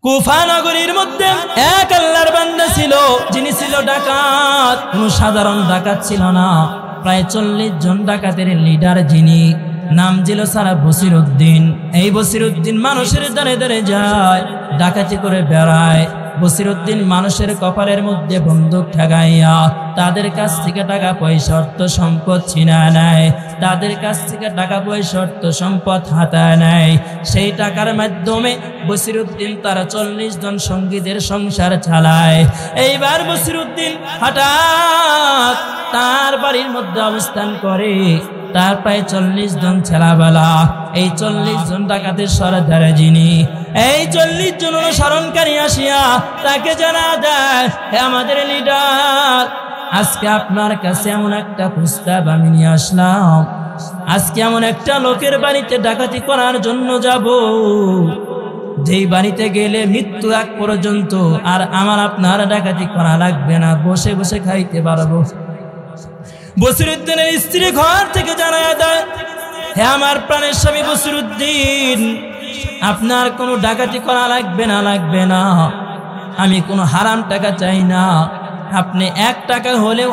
কুফা নগরীর মধ্যে এক আল্লাহর বান্দা ছিল, যিনি ছিল ডাকাত। কোনো সাধারণ ডাকাত ছিল না, প্রায় 40 জন ডাকাতের লিডার যিনি, নাম ছিল সারা বসিরউদ্দিন। এই বসিরউদ্দিন মানুষের দ্বারে দ্বারে যায়, ডাকাতি করে বেড়ায়। বসিরউদ্দিন মানুষের কপালের মধ্যে বন্দুক ঠেকাইয়া তাদের কাছ থেকে টাকা পয়সা অর্থ সম্পদ ছিনায় নেয়, তাদের কাছ থেকে টাকা পয়সা অর্থ সম্পদ হাতায় নেয়। সেই টাকার মাধ্যমে বসিরউদ্দিন তার 40 জন সঙ্গীদের সংসার চালায়। এইবার বসিরউদ্দিন হঠাৎ তার বাড়ির মধ্যে অবস্থান করে। তার প্রায় 40 জন ছেলেবেলা, এই 40 জন ডাকাতের সরদারে যিনি, এই 40 জন অনুসরণকারী আসিয়া তাকে জানা দেয়, হে আমাদের লিডার, আজকে আপনার কাছে এমন একটা প্রস্তাব আমি নিয়ে আসলাম। আজকে এমন একটা লোকের বাড়িতে ডাকাতি করার জন্য যাব, যেই বাড়িতে গেলে মৃত্যু আগ পর্যন্ত আর আমার আপনার ডাকাতি করা লাগবে না, বসে বসে খাইতে পারবো। বসিরউদ্দিনের স্ত্রী ঘর থেকে জানায়া দেয়, হে আমার প্রাণের স্বামী বসিরউদ্দিন, আপনার কোনো ডাকাতি করা লাগবে না, আমি কোনো হারাম টাকা চাই না। আপনি 1 টাকা হলেও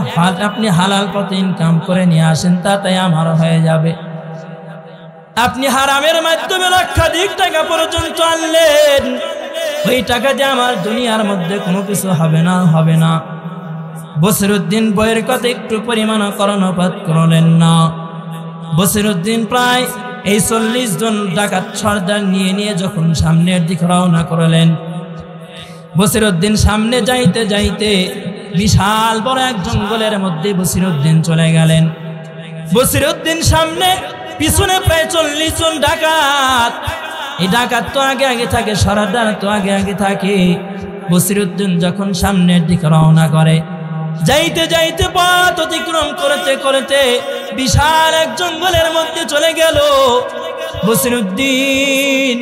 আপনি হালাল পথে ইনকাম করে নিয়ে আসেন, তাই আমার হয়ে যাবে। আপনি হারামের মাধ্যমে লক্ষাধিক টাকা পর্যন্ত আনলেন, ওই টাকা দিয়ে আমার দুনিয়ার মধ্যে কোনো কিছু হবে না। বসিরউদ্দিন বইয়ের কথা একটু পরিমাণ কর্ণপাত করলেন না। বসিরউদ্দিন প্রায় এই 40 জন ডাকাত সর্দার নিয়ে যখন সামনের দিকে রওনা করলেন, বসিরউদ্দিন সামনে যাইতে যাইতে বিশাল বড় এক জঙ্গলের মধ্যে বসিরউদ্দিন চলে গেলেন। বসিরউদ্দিন সামনে, পিছনে প্রায় 40 জন ডাকাত। এই ডাকাত তো আগে আগে থাকে, সর্দার তো আগে আগে থাকে। বসিরউদ্দিন যখন সামনের দিকে রওনা করে, যাইতে যাইতে পথ অতিক্রম করতে করতে বিশাল এক জঙ্গলের মধ্যে চলে গেল। বসিরউদ্দিন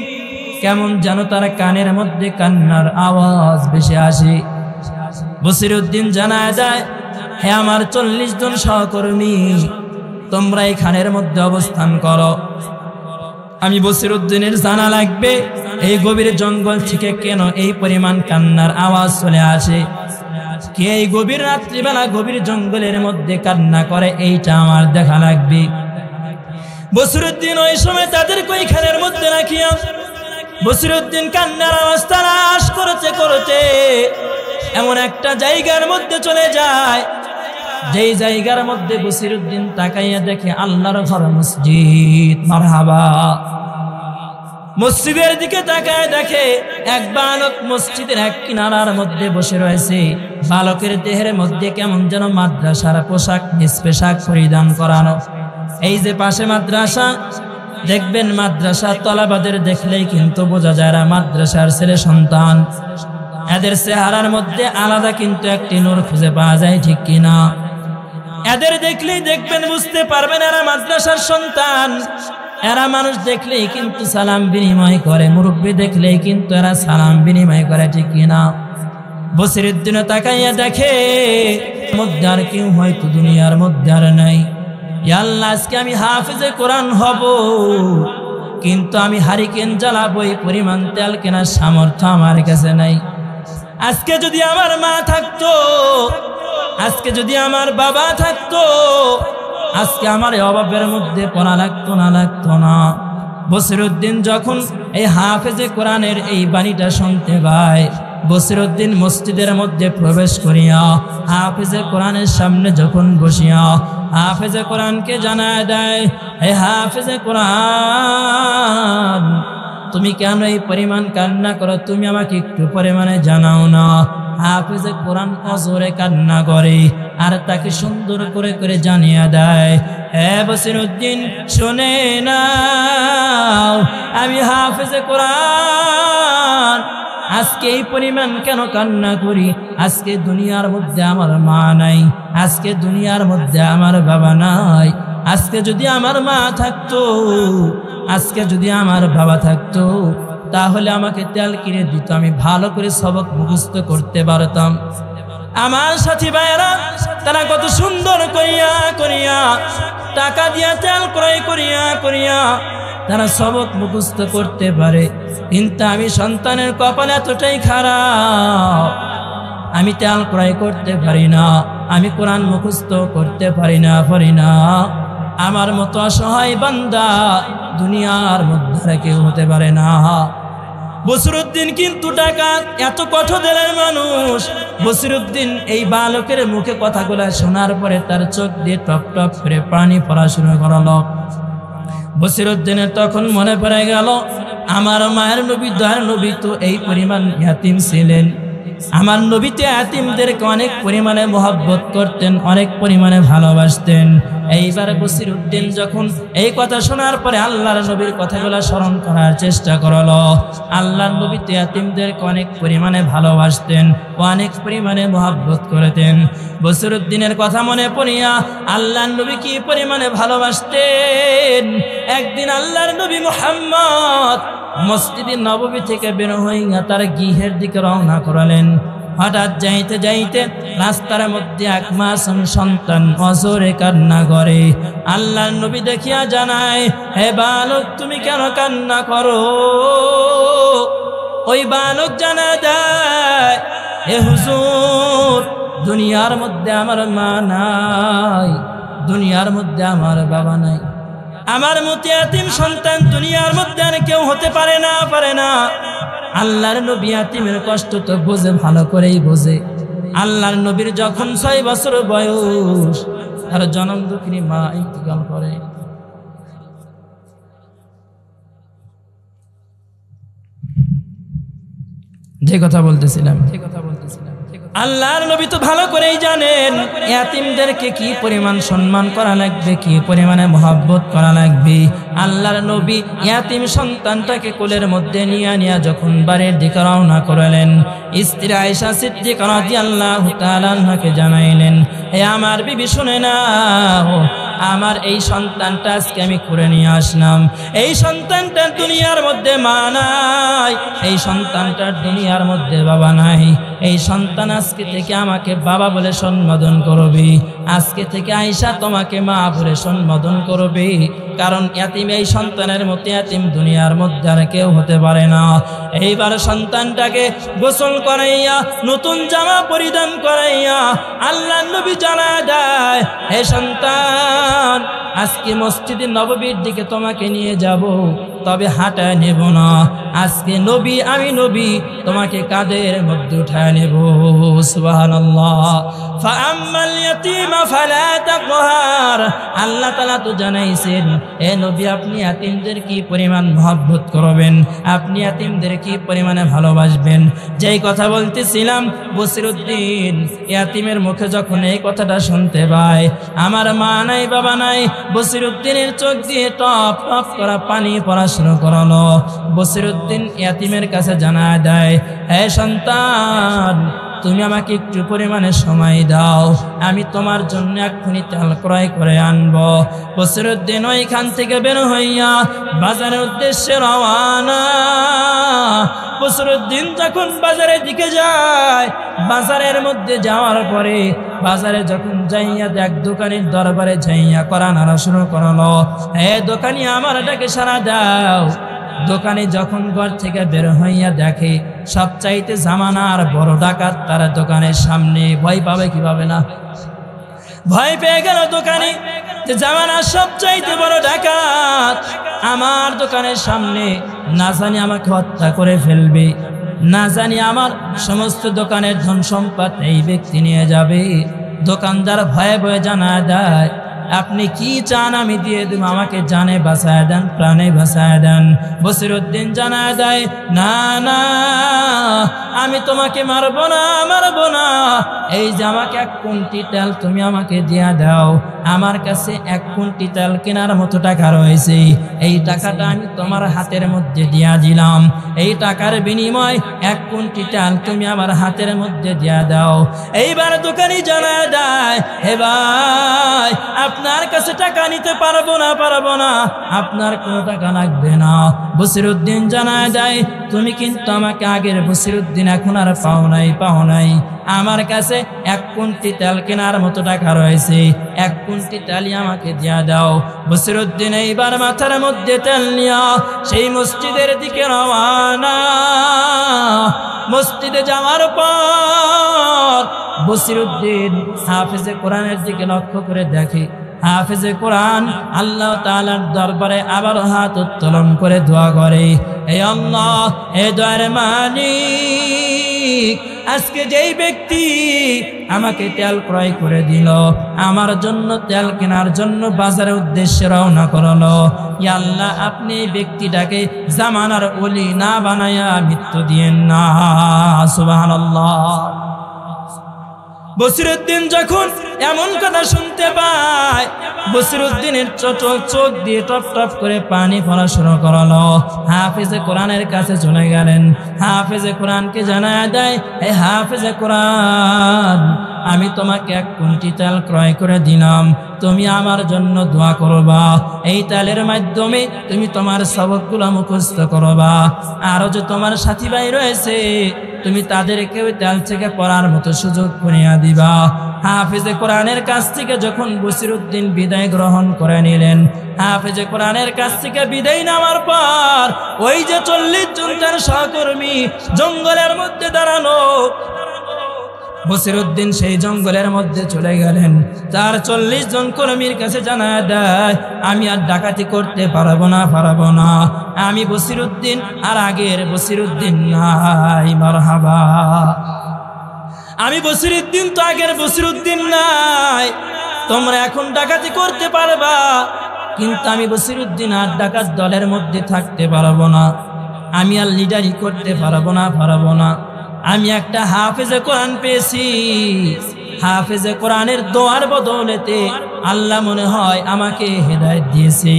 কেমন যেন তার কানের মধ্যে কান্নার আওয়াজ ভেসে আসে। বসিরউদ্দিন জানায় দেয়, হে আমার 40 জন সহকর্মী, তোমরা এই খানের মধ্যে অবস্থান করো। আমি বসিরউদ্দিনের জানা লাগবে এই গভীর জঙ্গল থেকে কেন এই পরিমাণ কান্নার আওয়াজ চলে আসে, কে এই গভীর রাত্রিবেলা গভীর জঙ্গলের মধ্যে কান্না করে, এইটা আমার দেখা লাগবে। বসিরউদ্দিন ওই সময় তাদেরকে ওই খানের মধ্যে রাখিয়া বসিরউদ্দিন কান্নার আওয়াজ তালাশ করতে করতে এমন একটা জায়গার মধ্যে চলে যায়, যেই জায়গার মধ্যে বসিরউদ্দিন তাকাইয়া দেখে আল্লাহর ঘর মসজিদ। মারহাবা। মসজিদের দিকে তাকায় দেখে এক বালক মসজিদের এক কিনারার মধ্যে বসে রয়েছে। বালকের দেহের মধ্যে কেমন যেন মাদ্রাসার পোশাক, নিষ্পোশাক পরিধান করানো। এই যে পাশে মাদ্রাসা, দেখবেন মাদ্রাসা তলাবাদের দেখলেই কিন্তু বোঝা যায় এরা মাদ্রাসার ছেলে সন্তান। এদের চেহারার মধ্যে আলাদা কিন্তু একটি নূর খুঁজে পাওয়া যায়, ঠিক কিনা? এদের দেখলেই দেখবেন, বুঝতে পারবেন এরা মাদ্রাসার সন্তান। এরা মানুষ দেখলেই কিন্তু সালাম বিনিময় করে, মুরব্বী দেখলেই কিন্তু এরা সালাম বিনিময় করে, ঠিক কিনা? বসিরউদ্দিন তাকাইয়া দেখে মধ্যে আর কেউ হয়তো দুনিয়ার মধ্যে আর নাই। আল্লাহ, আজকে আমি হাফেজে কোরআন হব, কিন্তু আমি হারিকেন জ্বালাবো এই পরিমাণ তেল কেনার সামর্থ্য আমার কাছে নাই। আজকে যদি আমার মা থাকতো, আজকে যদি আমার বাবা থাকতো, আজকে আমার অভাবের মধ্যে পড়া লাগতো না। বসিরউদ্দিন যখন এই হাফেজে কোরআনের এই বাণীটা শুনতে পায়, বসিরউদ্দিন মসজিদের মধ্যে প্রবেশ করিয়া হাফেজে কোরআনের সামনে যখন বসিয়া হাফেজে কোরআনকে জানায় দেয়, হে হাফেজে কোরআন, তুমি কেন এই পরিমাণ কান্না করো? তুমি আমাকে একটু পরিমাণে জানাও না। হাফেজে কোরআন অজরে কান্না করে আর তাকে সুন্দর করে করে জানিয়ে দেয়, হে বসিরউদ্দিন, শুনে নাও, আমি হাফেজে কোরআন আজকে এই পরিমাণ কেন কান্না করি? আজকে দুনিয়ার মধ্যে আমার মা নাই, আজকে দুনিয়ার মধ্যে আমার বাবা নাই। আজকে যদি আমার মা থাকতো, আজকে যদি আমার বাবা থাকতো, তাহলে আমাকে তেল কিনে দিত, আমি ভালো করে সবক মুখস্থ করতে পারতাম। আমার সাথী ভাইয়েরা তারা কত সুন্দর করিয়া করিয়া টাকা দিয়া তেল ক্রয় করিয়া করিয়া তারা সবক মুখস্থ করতে পারে, কিন্তু আমি সন্তানের কপাল এতটাই খারাপ, আমি তেল ক্রয় করতে পারি না, আমি কোরআন মুখস্থ করতে পারি না। আমার মতো অসহায় বান্দা দুনিয়ার মধ্যে কেউ হতে পারে না। বসিরউদ্দিন কিন্তু ডাকাত, এত কঠোর দিলের মানুষ। বসিরউদ্দিন এই বালকের মুখে কথাগুলো শোনার পরে তার চোখ দিয়ে টপ টপ করে পানি পড়া শুরু করলো। বসিরউদ্দিনের তখন মনে পড়ে গেল, আমার মায়ের নবী দয়ার নবী তো এই পরিমাণ ইয়াতিম ছিলেন। আমার নবীতে ইয়াতিমদেরকে অনেক পরিমাণে মহব্বত করতেন, অনেক পরিমাণে ভালোবাসতেন। এইবার বসিরউদ্দিন যখন এই কথা শোনার পরে আল্লাহর নবীর কথাগুলো স্মরণ করার চেষ্টা করলো। আল্লাহর নবী তো ইয়াতিমদেরকে অনেক পরিমাণে ভালোবাসতেন, অনেক পরিমাণে মহব্বত করতেন। বসিরউদ্দিনের কথা মনে পড়িয়া আল্লাহর নবী কি পরিমাণে ভালোবাসতেন। একদিন আল্লাহর নবী মুহাম্মদ মসজিদে নববী থেকে বের হইয়া তার গৃহের দিকে রওনা করালেন। হঠাৎ যাইতে যাইতে রাস্তার মধ্যে এক মাসুম সন্তান অজরে কান্না করে। আল্লাহর নবী দেখিয়া জানায়, হে বালক, তুমি কেন কান্না করো? ওই বালক জানা দেয়, হে হুজুর, দুনিয়ার মধ্যে আমার মা নাই, দুনিয়ার মধ্যে আমার বাবা নাই, আমার মতো ইয়াতিম সন্তান দুনিয়ার মধ্যে আর কেউ হতে পারে না। আল্লাহর নবী ইয়াতিমের কষ্ট তো বোঝে, ভালো করেই বোঝে। আল্লাহর নবীর যখন 6 বছর বয়স, তার জনম দুঃখিনী মা ইন্তেকাল করে। যে কথা বলতেছিলাম, আল্লাহর নবী তো ভালো করেই জানেন ইয়াতিমদেরকে কি পরিমাণ সম্মান করা লাগবে, কি পরিমাণে মহব্বত করা লাগবে। আল্লাহর নবী ইয়াতিম সন্তানটাকে কোলের মধ্যে নিয়ে যখন বাড়ির দিকে রওনা করলেন, স্ত্রী আয়েশা সিদ্দিকা রাদিয়াল্লাহু তাআলা আনহাকে জানাইলেন, হে আমার বিবি শুনে নাও, আমার এই সন্তানটা আজকে আমি করে নিয়ে আসলাম। এই সন্তানটার দুনিয়ার মধ্যে মা নাই, এই সন্তানটার দুনিয়ার মধ্যে বাবা নাই। এই সন্তান আজকে থেকে আমাকে বাবা বলে সম্বোধন করবে, আজকে থেকে আয়েশা তোমাকে মা বলে সম্বোধন করবে, কারণ ইয়াতিম এই সন্তানের মতো ইয়াতিম দুনিয়ার মধ্যে আর কেউ হতে পারে না। এইবার সন্তানটাকে গোসল করাইয়া নতুন জামা পরিধান করাইয়া আল্লাহর নবী জানায় দেয়, হে সন্তান, আজকে মসজিদে নববীর দিকে তোমাকে নিয়ে যাব, তবে হাঁটায় নেব না। আজকে নবী, আমি নবী, তোমাকে কাঁধের মধ্যে উঠায় নেব। সুবহানাল্লাহ। ফাআম্মাল ইয়াতীমা ফালা তাকহার। আল্লাহ তাআলা তো জানাইছেন, হে নবী, আপনি ইয়াতিমদের কি পরিমাণ মহব্বত করবেন, আপনি ইয়াতিমদের কি পরিমাণে ভালোবাসবেন। যেই কথা বলতেছিলাম, বসিরউদ্দিন ইয়াতিমের মুখে যখন এই কথাটা শুনতে পায়, আমার মা নাই বাবা নাই, বসিরউদ্দিনের চোখ দিয়ে টপ টপ করা পানি পড়া শুরু করলো। বসিরউদ্দিন ইয়াতিমের কাছে জানায় দেয়, হে সন্তান, তুমি আমাকে একটু পরিমাণে সময় দাও, আমি তোমার জন্য এক্ষুনি তেল ক্রয় করে আনবো। বসিরউদ্দিন ওইখান থেকে বের হইয়া বাজারের উদ্দেশ্যে রওনা। বসিরউদ্দিন যখন বাজারের দিকে যায়, বাজারের মধ্যে যাওয়ার পরে বাজারে যখন যাইয়া এক দোকানের দরবারে যাইয়া করা নাড়া শুরু করলো, হে দোকানি, আমার এটাকে সারা দাও। দোকানে যখন ঘর থেকে বের হইয়া দেখে সবচাইতে জামানার বড় ডাকাত তার দোকানের সামনে, ভয় পাবে কি পাবে না? ভয় পেয়ে গেল দোকানি, যে জামানার সবচাইতে বড় ডাকাত আমার দোকানের সামনে, না জানি আমাকে হত্যা করে ফেলবে, না জানি আমার সমস্ত দোকানের ধন সম্পদ এই ব্যক্তি নিয়ে যাবে। দোকানদার ভয়ে ভয়ে জানায় দেয়, আপনি কি চান আমি দিয়ে দেব, আমাকে জানে বাঁচায় দেন, প্রাণে বাঁচায় দেন। বসিরউদ্দিন জানায় দেয়, না না, আমি তোমাকে মারবো না, এই যে আমাকে 1 কুইন্টি তেল তুমি আমাকে দিয়া দাও, আমার কাছে 1 কুইন্টি তেল কেনার মতো টাকা রয়েছে, এই টাকাটা আমি তোমার হাতের মধ্যে দিয়া দিলাম, এই টাকার বিনিময় 1 কুইন্টি তেল তুমি আমার হাতের মধ্যে দিয়া দাও। এইবার দোকানি জানায় দেয়, হে ভাই, আপনার কাছে টাকা নিতে পারবো না, আপনার কোনো টাকা লাগবে না। বসিরউদ্দিন জানায় দেয়, তুমি কিন্তু আমাকে আগের বসিরউদ্দিন এখন আর পাও নাই, আমার কাছে 1 কুইন্টি তেল কেনার মতো টাকা রয়েছে, 1 কুইন্টি তেলই আমাকে দিয়া দাও। বসিরউদ্দিন এইবার মাথার মধ্যে তেল নিয়া সেই মসজিদের দিকে রওনা। মসজিদে যাওয়ার পর বসিরউদ্দিন হাফেজে কোরআনের দিকে লক্ষ্য করে দেখে, হাফেজে কোরআন আল্লাহ তাআলার দরবারে আবার হাত উত্তোলন করে দোয়া করে, হে আল্লাহ, হে দয়ার মালিক, আজকে যেই ব্যক্তি আমাকে তেল ক্রয় করে দিল, আমার জন্য তেল কেনার জন্য বাজারের উদ্দেশ্যে রওনা করলো, ইয়া আল্লাহ, আপনি এই ব্যক্তিটাকে জামানার ওলি না বানায়া মৃত্যু দিয়েন না। সুবহানাল্লাহ। বসিরউদ্দিন যখন এমন কথা শুনতে পায়, বসিরউদ্দিনের চোখ দিয়ে টপ টপ করে পানি পড়া শুরু করলো। হাফেজে কোরআনের কাছে চলে গেলেন, হাফেজে কোরআনকে জানায় দেয়, হে হাফেজে কোরআন, আমি তোমাকে 1 কুইন্টি তেল ক্রয় করে দিলাম, তুমি আমার জন্য দোয়া করবা, এই তেলের মাধ্যমে তুমি তোমার সবকগুলো মুখস্থ করবা, আরো যে তোমার সাথী ভাই রয়েছে তুমি তাদেরকেও তেল থেকে পড়ার মতো সুযোগ করে দিবা। হাফেজে কোরআনের কাছ থেকে যখন বসিরউদ্দিন বিদায় গ্রহণ করে নিলেন, হাফেজে কোরআনের কাছ থেকে বিদায় নেওয়ার পর ওই যে 40 জন তার সহকর্মী জঙ্গলের মধ্যে দাঁড়ানো, বসিরউদ্দিন সেই জঙ্গলের মধ্যে চলে গেলেন। তার 40 জন কর্মীর কাছে জানায় দেয়, আমি আর ডাকাতি করতে পারবো না, আমি বসিরউদ্দিন আর আগের বসিরউদ্দিন নাই। মারহাবা। আমি বসিরউদ্দিন তো আগের বসিরউদ্দিন নাই, তোমরা এখন ডাকাতি করতে পারবা, কিন্তু আমি বসিরউদ্দিন আর ডাকাত দলের মধ্যে থাকতে পারবো না, আমি আর লিডারি করতে পারবো না। আমি একটা হাফেজে কোরআন পেয়েছি, হাফেজে কোরআনের দোয়ার বদলেতে আল্লাহ মনে হয় আমাকে হেদায়েত দিয়েছে।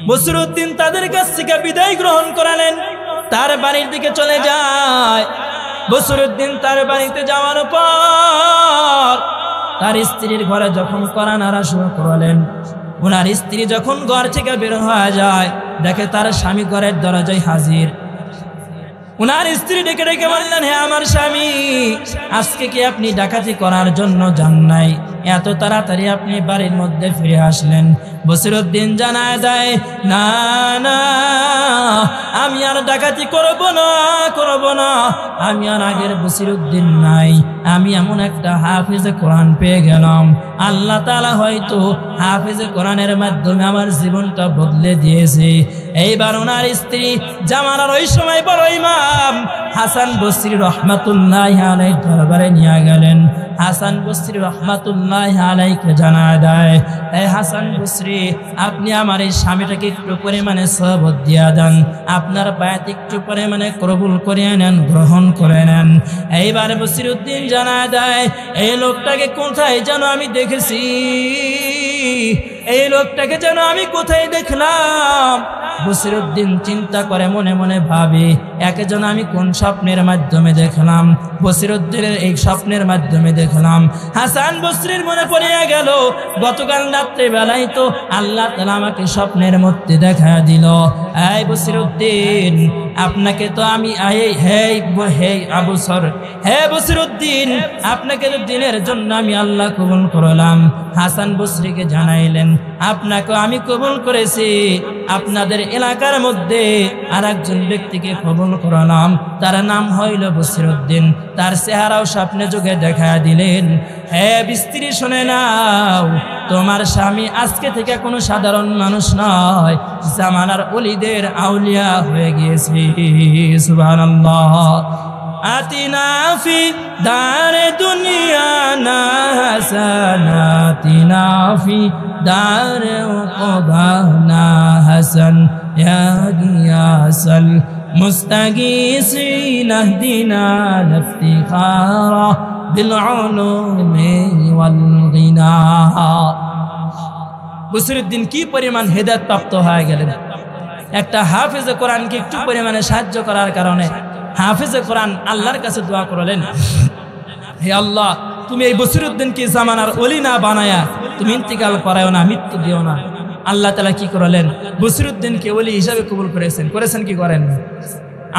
বসিরউদ্দিন তাদের কাছ থেকে বিদায় গ্রহণ করালেন, তার বাড়ির দিকে চলে যায়। বসিরউদ্দিন তার বাড়িতে যাওয়ার পর তার স্ত্রীর ঘরে যখন কোরআন আনা শুরু করলেন, ওনার স্ত্রী যখন ঘর থেকে বের হয়ে যায়, দেখে তার স্বামী ঘরের দরজায় হাজির। উনার স্ত্রী ডেকে ডেকে বললেন, হে আমার স্বামী, আজকে কি আপনি ডাকাতি করার জন্য যান নাই? এত তাড়াতাড়ি আপনি বাড়ির মধ্যে ফিরে আসলেন? বসিরউদ্দিন জানায় দেয়, না না, আমি আর ডাকাতি করব না, আমি আর আগের বসিরউদ্দিন নাই, আমি এমন একটা হাফেজে কোরআন পেয়ে গেলাম, আল্লাহ তাআলা হয়তো হাফেজে কোরআনের মাধ্যমে আমার জীবনটা বদলে দিয়েছে। এইবার ওনার স্ত্রী জামানার ওই সময় বড় ইমাম হাসান বসরি রহমাতুল্লাহি আলাইহি দরবারে নিয়ে গেলেন। হাসান বসরি রহমাতুল্লাহি আলাইহিকে জানায় দেয়, এই হাসান বসরি, আপনি আমার এই স্বামীটাকে একটু পরিমাণে সহবত দিয়া দেন, আপনার বায়াত একটু পরিমাণে কবুল করে নেন, গ্রহণ করে নেন। এইবার বসিরউদ্দিন জানায় দেয়, এই লোকটাকে কোথায় যেন আমি দেখেছি, এই লোকটাকে যেন আমি কোথায় দেখলাম। বসিরউদ্দিন চিন্তা করে মনে মনে ভাবে, একজন আমি কোন স্বপ্নের মাধ্যমে দেখলাম? বসিরউদ্দিনের এই স্বপ্নের মাধ্যমে দেখলাম। হাসান বসরির মনে পড়িয়া গেল, গতকাল রাত্রে বেলায় তো আল্লাহ তাআলা আমাকে স্বপ্নের মধ্যে দেখা দিল। এই বসিরউদ্দিন, আপনাকে তো আমি হে বসিরউদ্দিন, আপনাকে তো দিনের জন্য আমি আল্লাহ কবুল করলাম। হাসান বসরিকে জানাইলেন, আপনাকে আমি কবুল করেছি, আপনাদের এলাকার মধ্যে আর একজন ব্যক্তিকে কবুল করলাম, তার নাম হইল বসিরউদ্দিন, তার চেহারাও স্বপ্নে যোগে দেখা দিলেন। হে স্ত্রী, শুনে নাও, তোমার স্বামী আজকে থেকে কোনো সাধারণ মানুষ নয়, জামানার ওলিদের আউলিয়া হয়ে গিয়েছে। সুবহানাল্লাহ। আতিনা ফি দারে দুনিয়া না হাসানা, আতিনা ফি দারে উকবা না হাসান, ইয়া গিয়াসাল মুস্তাগীসিন ইহদিনা লিফতিখারা বিল উলুমি ওয়াল গিনা। বসিরউদ্দিন কি পরিমাণ হেদায়েত প্রাপ্ত হয়ে গেলেন। একটা হাফেজে কোরআনকে একটু পরিমাণে সাহায্য করার কারণে হাফেজে কোরআন আল্লাহর কাছে দোয়া করলেন, হে আল্লাহ, তুমি এই বসিরউদ্দিনকে জামানার ওলি না বানায়া তুমি ইন্তিকাল করায়ও না, মৃত্যু দিও না। আল্লাহ তাআলা কি করলেন? বসিরউদ্দিনকে ওলি হিসাবে কবুল করেছেন কি করেন?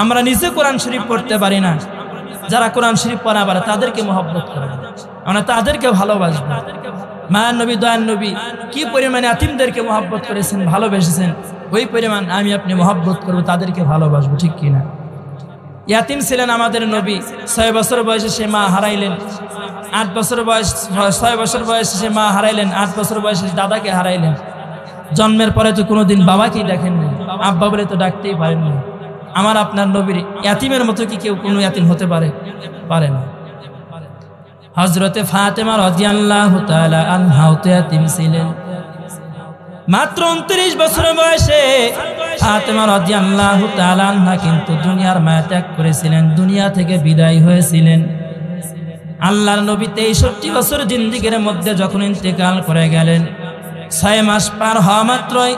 আমরা নিজে কোরআন শরীফ পড়তে পারি না, যারা কোরআন শরীফ পড়া পারে তাদেরকে মহব্বত করবেন, আমরা তাদেরকে ভালোবাসবো। মায়ার নবী দয়ার নবী কি পরিমাণে এতিমদেরকে মহব্বত করেছেন, ভালোবেসেছেন, ওই পরিমাণ আমি আপনি মহব্বত করবো, তাদেরকে ভালোবাসবো, ঠিক কিনা? ইয়াতিম ছিলেন আমাদের নবী, 6 বছর বয়সে সে মা হারাইলেন, 8 বছর বয়স 6 বছর বয়সে সে মা হারাইলেন, 8 বছর বয়সে দাদাকে হারাইলেন। জন্মের পরে তো কোনোদিন বাবাকেই দেখেননি, আব্বা বলে তো ডাকতেই পারেননি। আমার আপনার নবীর ইয়াতিমের মতো কি কেউ কোনো ইয়াতিম হতে পারে? পারে না। হযরতে ফাতেমা রাদিয়াল্লাহু তাআলা আনহাও তো ইয়াতিম ছিলেন। মাত্র 29 বছর বয়সে ফাতেমা রাদিয়াল্লাহু তাআলা আনহা কিন্তু দুনিয়ার মায়া ত্যাগ করেছিলেন, দুনিয়া থেকে বিদায় হয়েছিলেন। আল্লাহর নবী 63 বছর জিন্দেগির মধ্যে যখন ইন্তেকাল করে গেলেন, 6 মাস পার হওয়া মাত্রই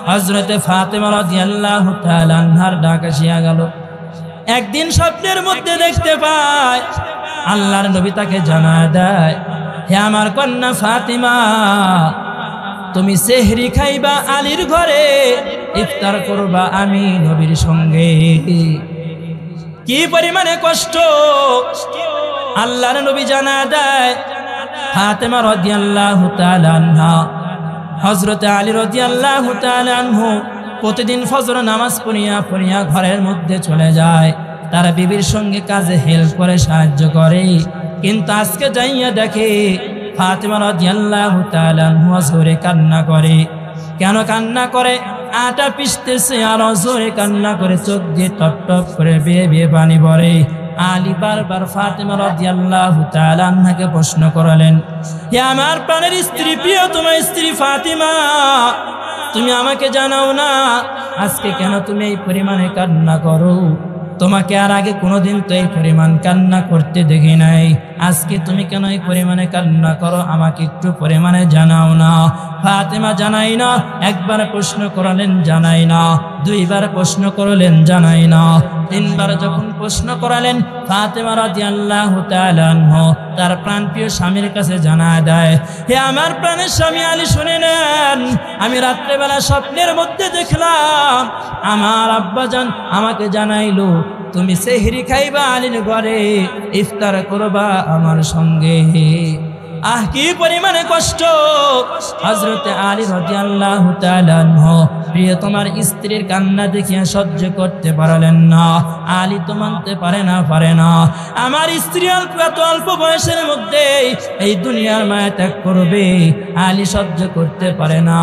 হযরতে ফাতেমা রাদিয়াল্লাহু তাআলা আনহার ডাক আসিয়া গেল। একদিন স্বপ্নের মধ্যে দেখতে পায়, আল্লাহর নবী তাকে জানায় দেয়, হে আমার কন্যা ফাতিমা, তুমি সেহরি খাইবা আলীর ঘরে, ইফতার করবা আমি নবীর সঙ্গে। কি পরিমাণে কষ্ট আল্লাহর নবী জানায় দেয়। ফাতেমা রাদিয়াল্লাহু তাআলা আনহা হযরতে আলী রাদিয়াল্লাহু তাআলা আনহু প্রতিদিন ফজর নামাজ পড়িয়া ঘরের মধ্যে চলে যায়, তার বিবির সঙ্গে কাজে হেল্প করে, সাহায্য করে। কিন্তু আজকে যাইয়া দেখে ফাতেমা রাদিয়াল্লাহু তাআলা আনহা জোরে কান্না করে। কেন কান্না করে? আটা পিষতেছে আর জোরে কান্না করে, চোখ দিয়ে টপ টপ করে বেয়ে বেয়ে পানি পড়ে। আলী বারবার ফাতেমা রাদিয়াল্লাহু তাআলা আনহাকে প্রশ্ন করলেন, হে আমার প্রাণের স্ত্রী, প্রিয় তোমার স্ত্রী ফাতিমা, তুমি আমাকে জানাও না আজকে কেন তুমি এই পরিমাণে কান্না করো? তোমাকে আর আগে কোনোদিন তো এই পরিমাণ কান্না করতে দেখি নাই, আজকে তুমি কেন এই পরিমাণে কান্না করো? আমাকে একটু পরিমাণে জানাও না। ফাতেমা জানাই না। একবার প্রশ্ন করলেন, জানাই না। 2 বার প্রশ্ন করলেন, জানাই না। 3 বার যখন প্রশ্ন করালেন, ফাতেমা রাদিয়াল্লাহু তাআলা আনহা তার প্রাণপ্রিয় স্বামীর কাছে জানায় দেয়, হে আমার প্রাণের স্বামী আলী, শুনে নেন, আমি রাত্রেবেলা স্বপ্নের মধ্যে দেখলাম আমার আব্বাজান আমাকে জানাইলো তুমি সেহরি খাইবা আলীর ঘরে, ইফতার করবা আমার সঙ্গে। আহ, কি পরিমাণে কষ্ট! হযরতে আলী রাদিয়াল্লাহু তাআলা আনহু প্রিয় তোমার স্ত্রীর কান্না দেখিয়া সহ্য করতে পারলেন না। আলী তো মানতে পারে না। আমার স্ত্রী এত অল্প বয়সের মধ্যে এই দুনিয়ার মায়া ত্যাগ করবে, আলী সহ্য করতে পারে না।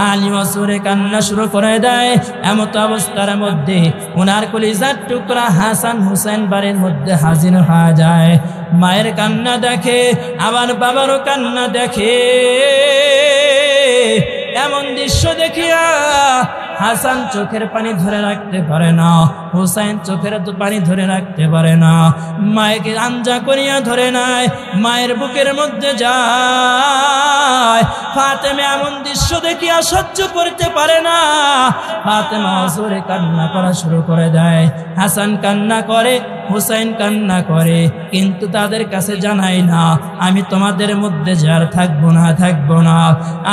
আলী অসুরে কান্না শুরু করে দেয়। এমত অবস্থার মধ্যে ওনার কলিজার টুকরা হাসান হুসেন বাড়ির মধ্যে হাজির হয়ে যায়। মায়ের কান্না দেখে, আবার বাবারও কান্না দেখে। এমন দৃশ্য দেখিয়া হাসান চোখের পানি ধরে রাখতে পারে না, হুসাইন চোখের পানি ধরে রাখতে পারে না। মায়েকে আঞ্জা করিয়া ধরে নাই, মায়ের বুকের মধ্যে যায়। ফাতেমা এমন দৃশ্য দেখিয়া সহ্য করতে পারে না। ফাতেমা জোরে কান্না করা শুরু করে দেয়। হাসান কান্না করে, হুসাইন কান্না করে, কিন্তু তাদের কাছে জানাই না আমি তোমাদের মধ্যে যার থাকবো না।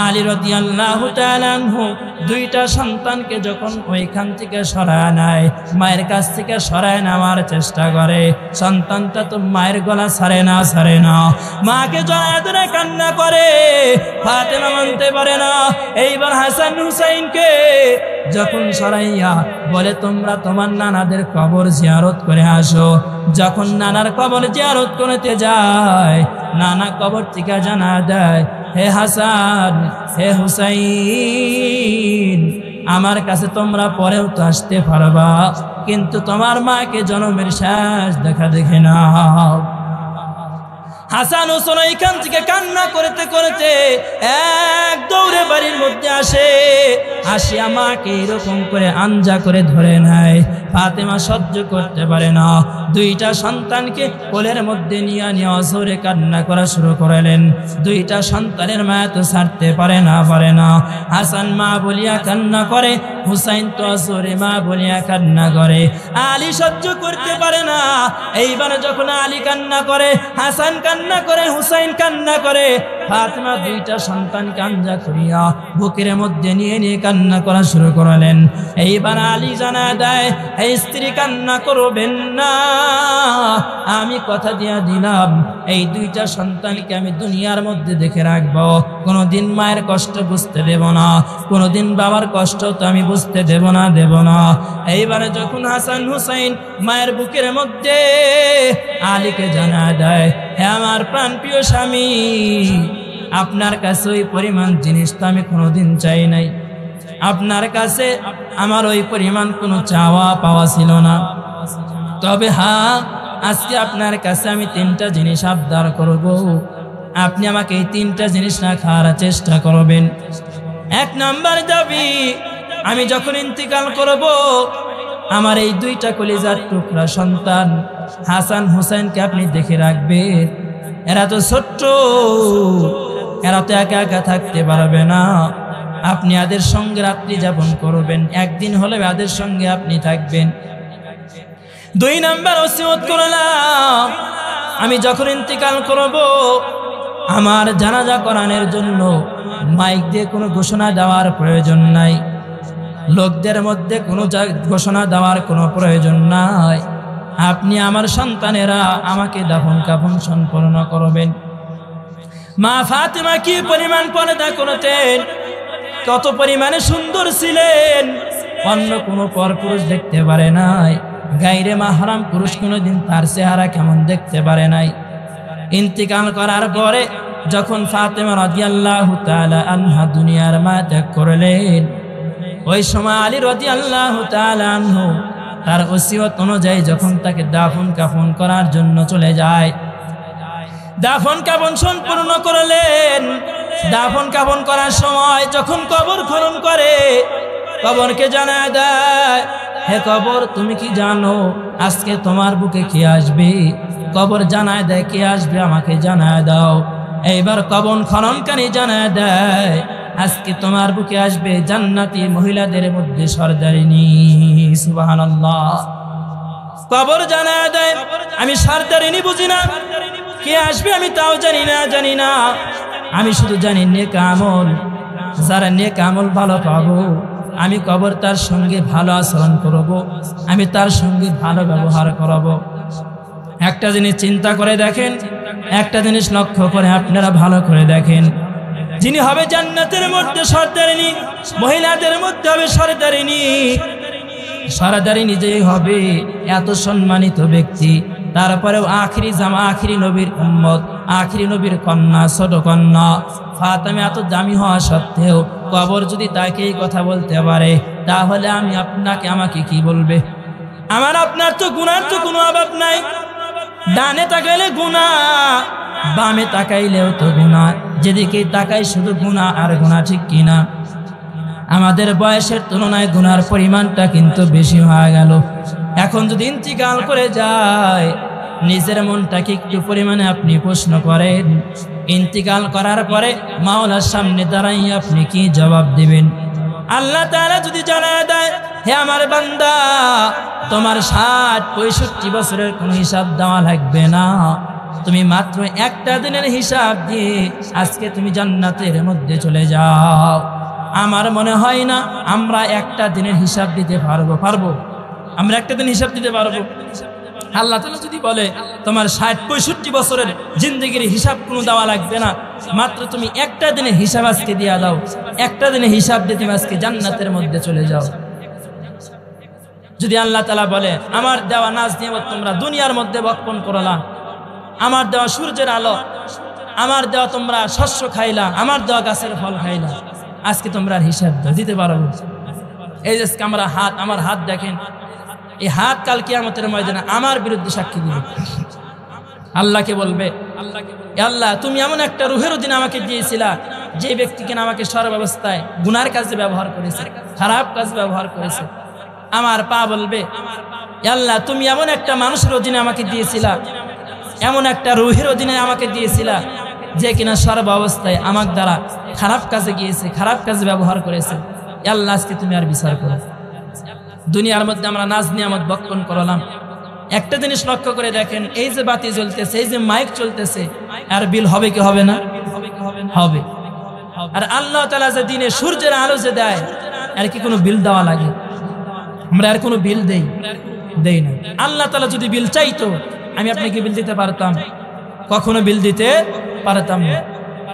আলী রাদিয়াল্লাহু তাআলা আনহু 2টা সন্তানকে যখন ওইখান থেকে সরায় নেয়, মায়ের কাছ থেকে সরায় নেওয়ার চেষ্টা করে, সন্তানটা তো মায়ের গলা ছাড়ে না। মাকে জড়ায় ধরে কান্না করে। ফাতেমা মানতে পারে না। এইবার হাসান হুসাইনকে যখন সরাইয়া বলে, তোমরা তোমার নানাদের কবর জিয়ারত করে আসো। যখন নানার কবর জিয়ারত করতে যায়, নানা কবর থেকে জানা দেয়, হে হাসান, হে হুসাইন, আমার কাছে তোমরা পরেও তো আসতে পারবা, কিন্তু তোমার মাকে জন্মের শেষ দেখা দেখে নাও। হাসান হুসেন এখান থেকে কান্না করতে করতে এক দৌড়ে বাড়ির মধ্যে আসিয়া মাকে এরকম করে আঞ্জা করে ধরে নেয়। ফাতেমা সহ্য করতে পারে না। 2টা সন্তানকে কোলের মধ্যে নিয়ে জোরে কান্না করা শুরু করলেন। 2টা সন্তানের মায়া তো ছাড়তে পারে না। হাসান মা বলিয়া কান্না করে, হুসাইন তো জোরে মা বলিয়া কান্না করে। আলী সহ্য করতে পারে না। এইবার যখন আলী কান্না করে, হাসান কান্না করে, হুসাইন কান্না করে, ফাতেমা 2টা সন্তান কান্না করিয়া বুকের মধ্যে নিয়ে কান্না করা শুরু করলেন। এইবার আলী জানা দেয়, এই স্ত্রী কান্না করবেন না, আমি কথা দিয়া দিলাম এই দুইটা সন্তানকে আমি দুনিয়ার মধ্যে দেখে রাখবো, কোনোদিন মায়ের কষ্ট বুঝতে দেব না, কোনোদিন বাবার কষ্ট তো আমি বুঝতে দেব না। এইবারে যখন হাসান হুসাইন মায়ের বুকের মধ্যে আলীকে জানায় দেয়, হে আমার প্রাণপ্রিয় স্বামী, আপনার কাছে ওই পরিমাণ জিনিস তো আমি কোনোদিন চাই নাই, আপনার কাছে আমার ওই পরিমাণ কোনো চাওয়া পাওয়া ছিল না, তবে হ্যাঁ আজকে আপনার কাছে আমি 3টা জিনিস আবদার করব, আপনি আমাকে এই 3টা জিনিস না খাওয়ার চেষ্টা করবেন। 1 নাম্বার দাবি, আমি যখন ইন্তিকাল করব আমার এই 2টা কলিজার টুকরা সন্তান হাসান হুসাইনকে আপনি দেখে রাখবেন। এরা তো ছোট্ট, এরা তো একা একা থাকতে পারবে না, আপনি এদের সঙ্গে রাত্রি যাপন করবেন, একদিন হলে এদের সঙ্গে আপনি থাকবেন। 2 নাম্বার ওসিয়ত করলাম, আমি যখন ইন্তিকাল করব আমার জানাজা করানোর জন্য মাইক দিয়ে কোনো ঘোষণা দেওয়ার প্রয়োজন নাই, লোকদের মধ্যে কোনো ঘোষণা দেওয়ার কোনো প্রয়োজন নাই, আপনি আমার সন্তানেরা আমাকে দাফন কাফন সম্পন্ন করবেন। মা ফাতেমা কি পরিমাণ পর্দা করতেন, কত পরিমাণে সুন্দর ছিলেন, অন্য কোনো পরপুরুষ দেখতে পারে নাই, গায়রে মাহরাম পুরুষ কোনোদিন তার চেহারা কেমন দেখতে পারে নাই। ইন্তিকাল করার পরে যখন ফাতেমা রাদিয়াল্লাহু তাআলা আনহা দুনিয়ার মায়া ত্যাগ করলেন, ওই সময় আলী রাদিয়াল্লাহু তাআলা আনহু তার ওসিয়ত অনুযায়ী যখন তাকে দাফন কাফন করার জন্য চলে যায়, দাফন কাফন সম্পূর্ণ করলেন। দাফন কাফন করার সময় যখন কবর খনন করে, কবরকে জানায় দেয়, হে কবর তুমি কি জানো আজকে তোমার বুকে কে আসবে? কবর জানায় দেয় কে আসবে, আমাকে জানায় দাও। এইবার কবর খননকারী জানায় দেয়, আজকে তোমার বুকে আসবে জান্নাতি মহিলাদের মধ্যে সরদারিনী। সুবহানাল্লাহ। কবর জানায় দেয়, আমি সরদারিনী বুঝি না, কে আসবে আমি তাও জানি না, আমি শুধু জানি নেক আমল, যারা নেক আমল ভালো পাবো আমি কবর তার সঙ্গে ভালো আচরণ করব, আমি তার সঙ্গে ভালো ব্যবহার করব। একটা জিনিস চিন্তা করে দেখেন, একটা জিনিস লক্ষ্য করে আপনারা ভালো করে দেখেন, যিনি হবে জান্নাতের মধ্যে সরদারিনী, মহিলাদের মধ্যে হবে সরদারিনী যে হবে এত সম্মানিত ব্যক্তি, তারপরেও আখিরি নবীর উম্মত, আখিরি নবীর কন্যা, ছোট কন্যা ফাতেমা এত দামি হওয়া সত্ত্বেও কবর যদি তাকে এই কথা বলতে পারে, তাহলে আমাকে কি বলবে? আমার আপনার তো গুনার তো কোনো অভাব নাই, ডানে তাকাইলে গুনাহ, বামে তাকাইলেও তো গুনাহ, যেদিকে তাকাই শুধু গুনাহ আর গুনাহ, ঠিক কিনা? আমাদের বয়সের তুলনায় গুনার পরিমাণটা কিন্তু বেশি হয়ে গেল। এখন যদি ইন্তিকাল করে যায়, নিজের মনটাকে একটু পরিমাণে আপনি প্রশ্ন করেন, ইন্তিকাল করার পরে মাওলার সামনে দাঁড়াই আপনি কি জবাব দিবেন? আল্লাহ তাআলা যদি জানায় দেয়, হে আমার বান্দা, তোমার ৬০-৬৫ বছরের কোনো হিসাব দেওয়া লাগবে না, তুমি মাত্র একটা দিনের হিসাব দিয়ে আজকে তুমি জান্নাতের মধ্যে চলে যাও। আমার মনে হয় না আমরা একটা দিনের হিসাব দিতে পারবো। আমরা একটা দিন হিসাব দিতে পারবো? আল্লাহ তাআলা যদি বলে তোমার ৬০-৬৫ বছরের জিন্দেগির হিসাব কোনো দেওয়া লাগবে না, মাত্র তুমি একটা দিনের হিসাব আজকে দিয়ে দাও, একটা দিনের হিসাব দিয়ে তুমি আজকে জান্নাতের মধ্যে চলে যাও। যদি আল্লাহ তাআলা বলে আমার দেওয়া নাজ নিয়ামত তোমরা দুনিয়ার মধ্যে বক্ষণ করলা, আমার দেওয়া সূর্যের আলো, আমার দেওয়া তোমরা শস্য খাইলা, আমার দেওয়া গাছের ফল খাইলা, আজকে তোমরা হিসাব দিতে পারো? এই যে আমার হাত দেখেন, এই হাত কাল কিয়ামতের ময়দানে আমার বিরুদ্ধে সাক্ষী দিবে। আল্লাহকে বলবে, আল্লাহ তুমি এমন একটা রুহের দিন আমাকে দিয়েছিলা যে ব্যক্তিকে আমাকে সর্বাবস্থায় গুনার কাজে ব্যবহার করেছে, খারাপ কাজে ব্যবহার করেছে। আমার পা বলবে, আল্লাহ তুমি এমন একটা মানুষের অধীনে আমাকে দিয়েছিলা, এমন একটা রুহের অধীনে আমাকে দিয়েছিলা যে কিনা সর্বাবস্থায় আমার দ্বারা খারাপ কাজে গিয়েছে, খারাপ কাজে ব্যবহার করেছে। আল্লাহ আজকে তুমি আর বিচার করো। দুনিয়ার মধ্যে আমরা নাজ নিয়ামত বক্ষণ করলাম, একটা জিনিস লক্ষ্য করে দেখেন, এই যে বাতি জ্বলতেছে, এই যে মাইক চলতেছে, আর বিল হবে কি হবে না? হবে। আর আল্লাহ তাআলা যে দিনে সূর্যের আলো যে দেয়, আর কি কোনো বিল দেওয়া লাগে? আমরা আর কোনো বিল দেই না। আল্লাহ তাআলা যদি বিল চাইতো আমি আপনাকে বিল দিতে পারতাম? কখনো বিল দিতে পারতাম না।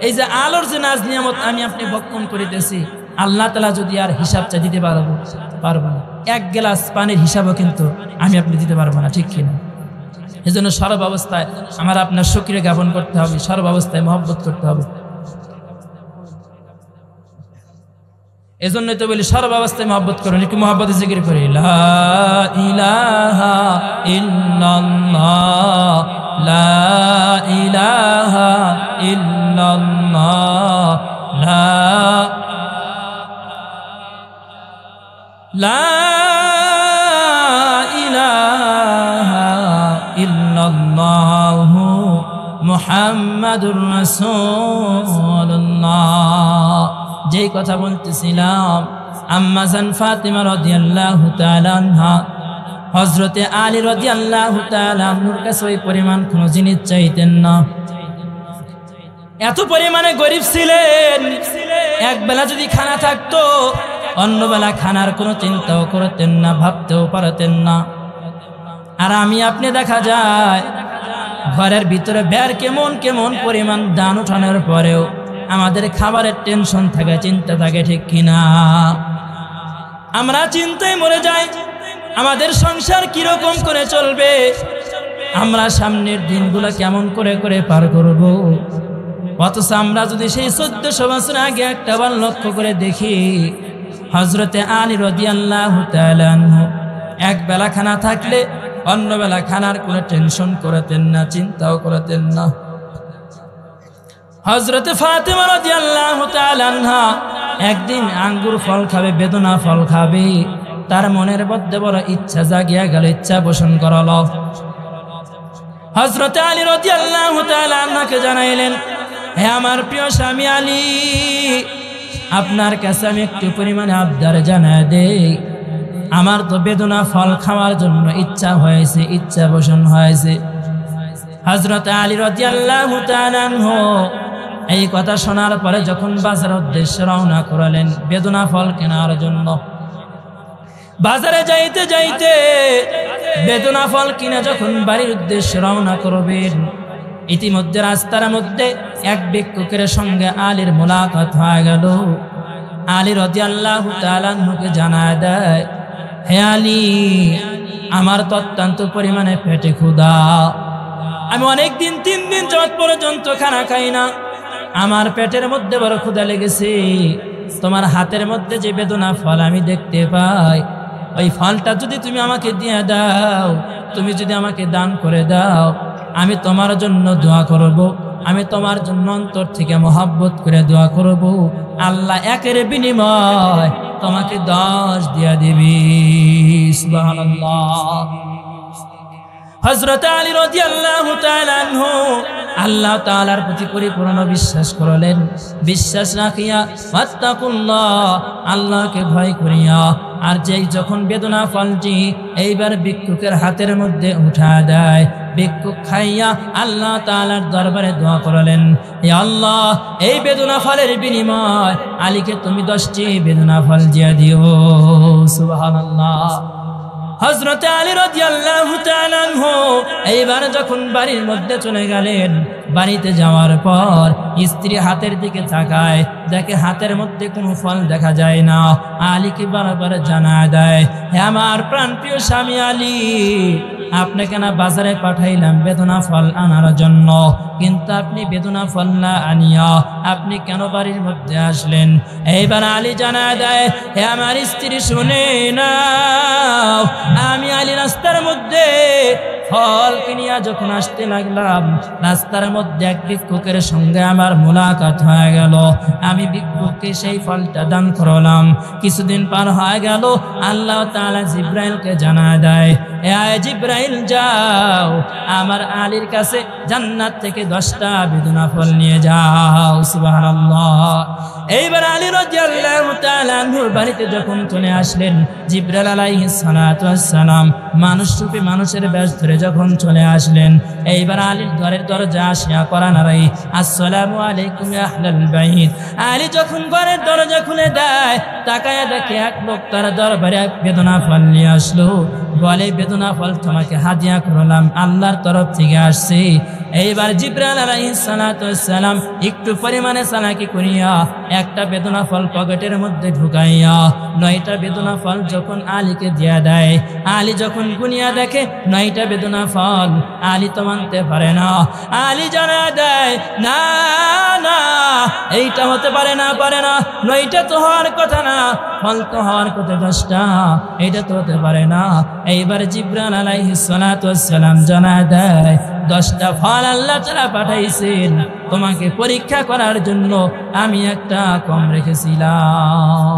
এই যে আলোর যে নাজ নিয়ামত আমি আপনি ভক্ষণ করিতেছি, আল্লাহ তাআলা যদি আর হিসাব চাই দিতে পারবো না। এক গ্লাস পানির হিসাবও কিন্তু আমি আপনি দিতে পারবো না, ঠিক কিনা? এজন্য সর্ব অবস্থায় আমার আপনার শুকরিয়া জ্ঞাপন করতে হবে, সর্ব অবস্থায় মহব্বত করতে হবে। এজন্যই তো বলি সর্ব অবস্থায় মহব্বত করুন। একটু মহব্বতে জিকির করি, লা ইলাহা ইল্লাল্লাহ, লা ইলাহা ইল্লাল্লাহ, লা ইলাহা ইল্লাল্লাহ মুহাম্মাদুর রাসূলুল্লাহ। যেই কথা বলতেছিলাম, আম্মা জান ফাতিমা রাদিয়াল্লাহু তাআলা আনহা হযরতে আলী রাদিয়াল্লাহু তাআলা আনহুর কাছে ওই পরিমাণ কোনো জিনিস চাইতেন না। এত পরিমাণে গরিব ছিলেন, এক বেলা যদি খানা থাকতো অন্য বেলা খানার কোনো চিন্তাও করতেন না, ভাবতেও পারতেন না। আর আমি আপনি দেখা যায় ঘরের ভিতরে বের কেমন কেমন পরিমাণ দান উঠানোর পরেও আমাদের খাবারের টেনশন থাকে, চিন্তা থাকে, ঠিক কিনা? আমরা চিন্তায় মরে যাই আমাদের সংসার কিরকম করে চলবে, আমরা সামনের দিনগুলো কেমন করে করে পার করব। অথচ আমরা যদি সেই 1400 বছর আগে একটা বার লক্ষ্য করে দেখি, হযরতে আলী রাদিয়াল্লাহু তাআলা আনহু এক বেলা খানা থাকলে অন্য বেলা খানার কোনো টেনশন করতেন না, চিন্তাও করতেন না। হযরতে ফাতিমা রাদিয়াল্লাহু তাআলা আনহা একদিন আঙ্গুর ফল খাবে, বেদনা ফল খাবে, তার মনের মধ্যে বড় ইচ্ছা জাগিয়া গেল, ইচ্ছা পোষণ করালো। হযরতে আলী রাদিয়াল্লাহু তাআলা আনহাকে জানাইলেন, হে আমার প্রিয় স্বামী আলী, আপনার কাছে আমি একটু পরিমাণে আবদার জানাই দেই। আমার তো বেদনা ফল খাওয়ার জন্য ইচ্ছা হয়েছে, ইচ্ছা পোষণ হয়েছে। হযরত আলী রাদিয়াল্লাহু তাআলা আনহু এই কথা শোনার পরে যখন বাজারের উদ্দেশ্যে রওনা করলেন বেদনা ফল কেনার জন্য, বাজারে যাইতে যাইতে বেদনা ফল কিনে যখন বাড়ির উদ্দেশ্যে রওনা করবেন, ইতিমধ্যে রাস্তার মধ্যে এক ভিক্ষুকের সঙ্গে আলীর মোলাকাত হয়ে গেল। আলী রাদিয়াল্লাহু তাআলা আনহুকে জানায় দেয়, হে আলী, আমার তো অত্যন্ত পরিমাণে পেটে ক্ষুধা, আমি অনেকদিন 3 দিন যাবত পর্যন্ত খানা খাই না, আমার পেটের মধ্যে বড় ক্ষুধা লেগেছে। তোমার হাতের মধ্যে যে বেদনা ফল আমি দেখতে পাই, ওই ফলটা যদি তুমি আমাকে দিয়ে দাও, তুমি যদি আমাকে দান করে দাও, আমি তোমার জন্য দোয়া করব, আমি তোমার জন্য অন্তর থেকে মহব্বত করে দোয়া করব, আল্লাহ একের বিনিময় তোমাকে 10 দিয়া দিবি। সুবহানাল্লাহ। হযরত আলী রাদিয়াল্লাহু তাআলা আনহু আল্লাহ তাআলার প্রতি পরিপূর্ণ বিশ্বাস করলেন। বিশ্বাস রাখিয়া ফাত্তাকুল্লাহ, আল্লাহকে ভয় করিয়া, আর যেই যখন বেদনা ফলটি এইবার ভিক্ষুকের হাতের মধ্যে উঠা দেয়, ভিক্ষুক খাইয়া আল্লাহ তাআলার দরবারে দোয়া করলেন, হে আল্লাহ, এই বেদনা ফলের বিনিময় আলীকে তুমি 10টি বেদনা ফল দিয়া দিও। সুবহানাল্লাহ। হযরত আলী রাদিয়াল্লাহু তাআলা আনহু এইবার যখন বাড়ির মধ্যে চলে গেলেন, বাড়িতে যাওয়ার পর স্ত্রী হাতের দিকে তাকায়, দেখে হাতের মধ্যে কোনো ফল দেখা যায় না। আলীকে বারবার জানায় দেয়, হে আমার প্রাণপ্রিয় স্বামী আলী, আপনাকে না বাজারে পাঠাইলাম বেদনা ফল আনার জন্য, কিন্তু আপনি বেদনা ফল না আনিয়া আপনি কেন বাড়ির মধ্যে আসলেন? এইবার আলী জানায় দেয়, হে আমার স্ত্রী, শুনে নাও, আমি আলী রাস্তার মধ্যে ফল কিনিয়া যখন আসতে লাগলাম, রাস্তার মধ্যে এক ভিক্ষুকের সঙ্গে আমার মোলাকাত হয়ে গেল। আমি ভিক্ষুককে সেই ফলটা দান করলাম। কিছুদিন পার হয়ে গেল, আল্লাহ তাআলা জিব্রাইলকে জানায় দেয়, এ জিব্রাইল, যাও আমার আলীর কাছে জান্নাত থেকে 10টা বেদনা ফল নিয়ে যাও। সুবহানাল্লাহ। এইবার আলী রাদিয়াল্লাহু তাআলা আনহুর বাড়িতে যখন চলে আসলেন, জিব্রাইল আলাইহিস সালাতু ওয়াস সালাম মানুষ রূপে মানুষের বেশ ধরে যখন চলে আসলেন, এইবার আলীর ঘরের দরজা আসিয়া করা নারাই, আসসালামু আলাইকুম ইয়া আহলাল বাইত। আলী যখন ঘরের দরজা খুলে দেয়, তাকায়া দেখে এক লোক তার দরবারে এক বেদনা ফল নিয়ে আসলো। বলে বেদনা ফল তোমাকে হাদিয়া করলাম, আল্লাহর তরফ থেকে আসছে। এইবার জিবরাইল আলাইহিস সালাতু ওয়াস সালাম একটু পরিমাণে চালাকি করিয়া একটা বেদনা ফল পকেটের মধ্যে ঢুকাইয়া 9টা বেদনা ফল যখন আলীকে দিয়া দেয়, আলী যখন গুনিয়া দেখে 9টা বেদনা ফল, আলী তো মানতে পারে না। আলী জানা দেয় না না, এইটা হতে পারে না, 9টা তো হওয়ার কথা না, ফল তো হওয়ার কথা 10টা, এইটা তো হতে পারে না। এইবার জিবরাইল আলাইহিস সালাতু ওয়াস সালাম জানা দেয় 10টা ফল আল্লাহ তাআলা পাঠাইছেন তোমাকে পরীক্ষা করার জন্য, আমি একটা কম রেখেছিলাম।